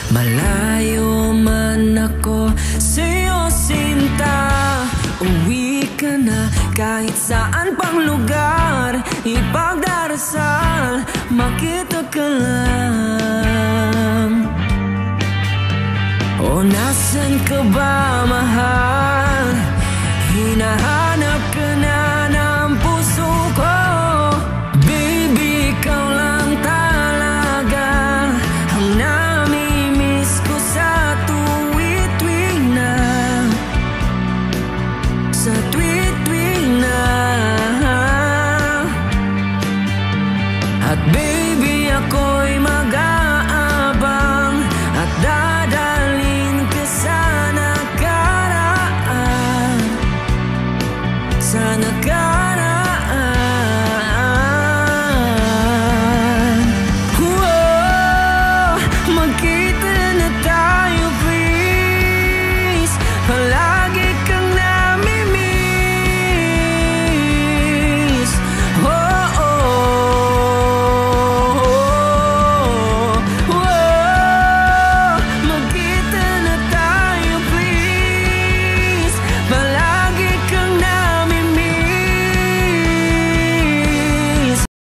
Malayo man ako sa'yo, sinta. Uwi ka na kahit saan pang lugar. Ipagdarasal, makita ka lang. O nasan ka ba, mahal? Hinahanap ka na ng puso ko. Baby, ikaw lang talaga ang nami-miss ko sa tuwit-tuwing na, sa tuwit-tuwing na. At baby, ako'y mag-aabang at dadalhin ka sa nakaraan, sa nakaraan. Magkita na tayo